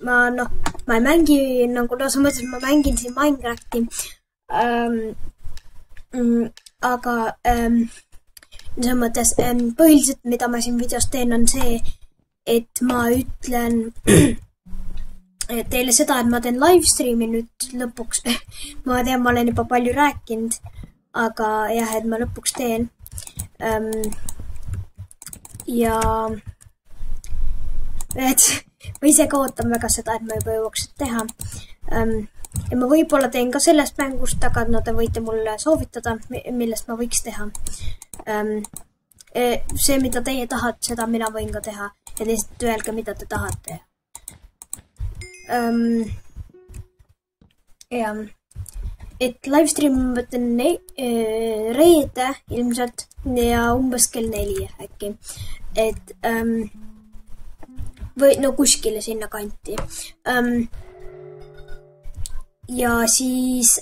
ma ei mängi nagu sa mõtlesid, ma mängin siin Minecrafti. Aga selles mõttes põhiliselt, mida ma siin videos teen, on see, et ma ütlen teile seda, et ma teen livestreami nüüd lõpuks. Ma tean, ma olen juba palju rääkinud, aga jah, et ma lõpuks teen. Ja ma ise ka ootan väga seda, et ma juba jõuaks teha. Ja ma võib-olla teen ka sellest mängust, aga te võite mulle soovitada, millest ma võiks teha. See, mida teie tahate, seda mina võin ka teha. Ja lihtsalt öelge, mida te tahate. Ja, et livestream ma võtan reede ilmselt ja umbes kell 4 äkki. Et või no kuskile sinna kanti. Ja siis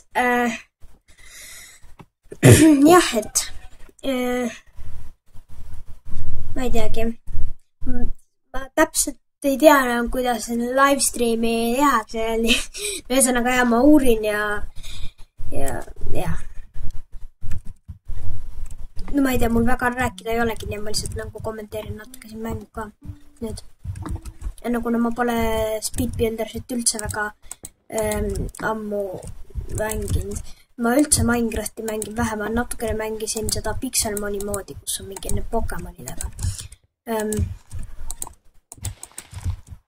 jah, et ma ei teagi. Ma täpselt ei tea, kuidas livestreami tehakse. Ühesõnaga ma uurin ja no ma ei tea, mul väga rääkida ei olegi, nii ma lihtsalt nagu kommenteerin natuke siin mängu ka nüüd. Ja kuna ma pole Speedbuildersit üldse väga ammu mänginud. Ma üldse Minecrafti mängin vähe, ma natukene mängisin seda Pixelmoni moodi, kus on mingi Pokemonidega.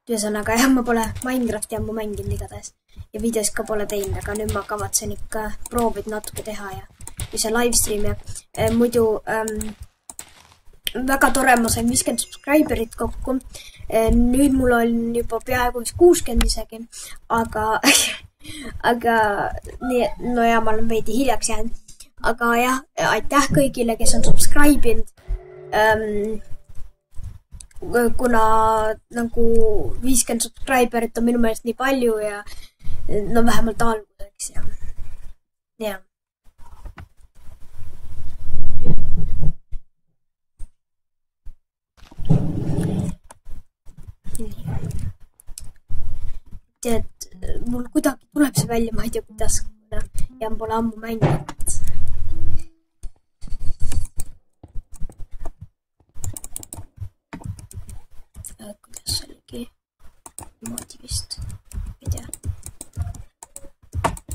Ühesõnaga jah, ma pole Minecrafti ammu mänginud igatahes ja videos ka pole teinud, aga nüüd ma kavatsen ikka proovida natuke teha ja see livestream ja muidu väga tore, ma sain 50 subscriberit kokku. Nüüd mul on juba peaaegu 60 isegi, aga no ja ma olen veidi hiljaks jäänud. Aga jah, aitäh kõigile, kes on subscribe'inud. Kuna nagu 50 subscriberit on minu meelest nii palju ja no vähemalt alguseks ja. Tead, mul kuidagi tuleb see välja, ma ei tea kuidas ja pole ammu mänginud. Kuidas see oligi moodi vist, ei tea.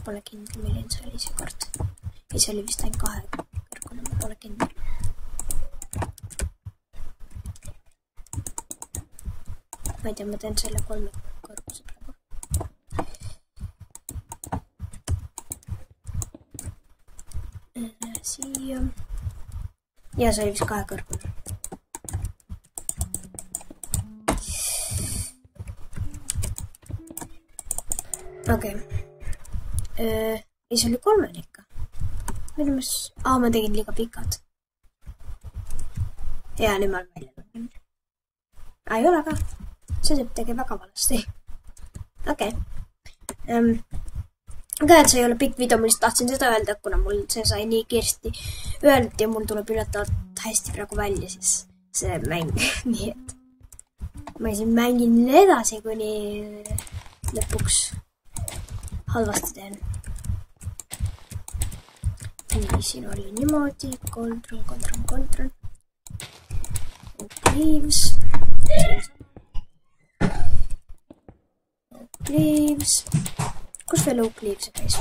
Pole kindel, milline see oli see kord. Ja see oli vist ainult 2 kõrgune, ma pole kindel. Ma ei tea, ma teen selle 3 kõrgused. Siia. Ja see oli vist 2 kõrgune. Okei. Ja see oli 3 ikka. Ma tegin liiga pikad. Ja nüüd ma olen välja tulnud. Ei ole ka. See teeb tegi väga valasti. Okei. Aga et see ei ole pikk video, ma lihtsalt tahtsin seda öelda, kuna mul see sai nii kiiresti öelnud ja mul tuleb üllatavalt hästi praegu välja siis see mäng. Nii et ma siin mängin edasi, kuni lõpuks halvasti teen. Nii, siin oli niimoodi. Control. Oak leaves. Kus veel oak leaves käis?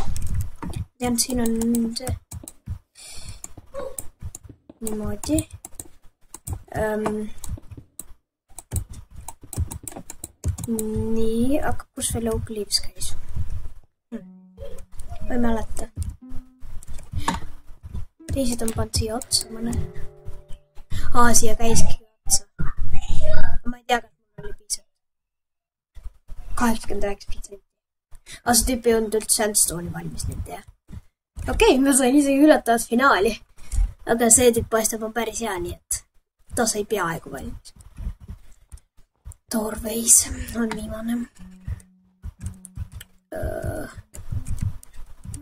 Tean, siin on see niimoodi. Nii, aga kus veel oak leaves käis? Ma ei mäleta. Teised on pannud siia otsa mõne. Siia käiski otsa. Ma ei tea, kas mul oli piisavalt. 89%. See tüüp ei olnud üldse sandstone'i valmis nüüd, jah. Okei, ma sain isegi üllatavalt finaali. Aga see tüüp paistab on päris hea, nii et ta sai peaaegu valmis. Doorways on viimane.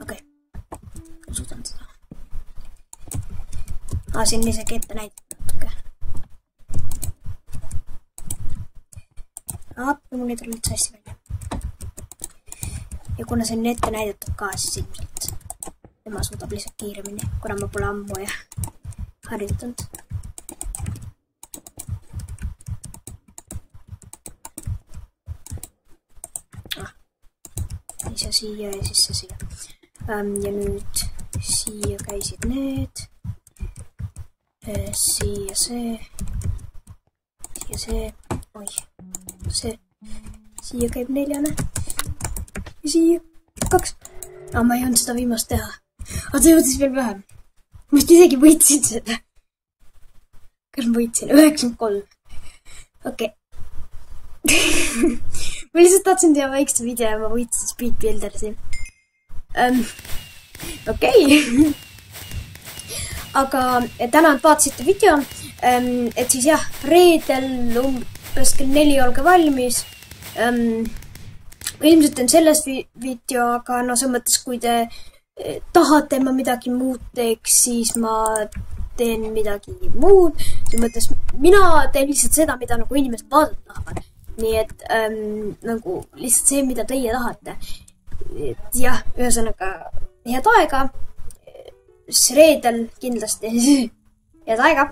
Okei, ma suudan seda. Siin isegi ette näitab natuke. Mul ei tule üldse hästi välja. ja kuna see on ette näidatud ka, siis ilmselt tema suudab lihtsalt kiiremini, kuna ma pole ammu ja harjutanud. Ja siia ja siis see siia. Ja nüüd siia käisid need. Siia see. Oi, see. Siia käib 4. Ja siia 2. Ma ei olnud seda viimast teha. Aga see jõudis veel vähem. Ma vist isegi võitsin seda. Kas ma võitsin? 93. Okei. Ma lihtsalt tahtsin teha väikse video ja ma võitsin Speedbuildersi. Okei. Aga täna vaatasite video, et siis jah, reedel umbes kell 4 olge valmis. Ilmselt teen sellest video, aga no see mõttes, kui te tahate ma midagi muud teeks, siis ma teen midagi muud. See mõttes, mina teen lihtsalt seda, mida nagu inimesed vaadata tahavad. Nii et nagu lihtsalt see, mida teie tahate. Jah, ühesõnaga head aega. Reedel kindlasti head aega.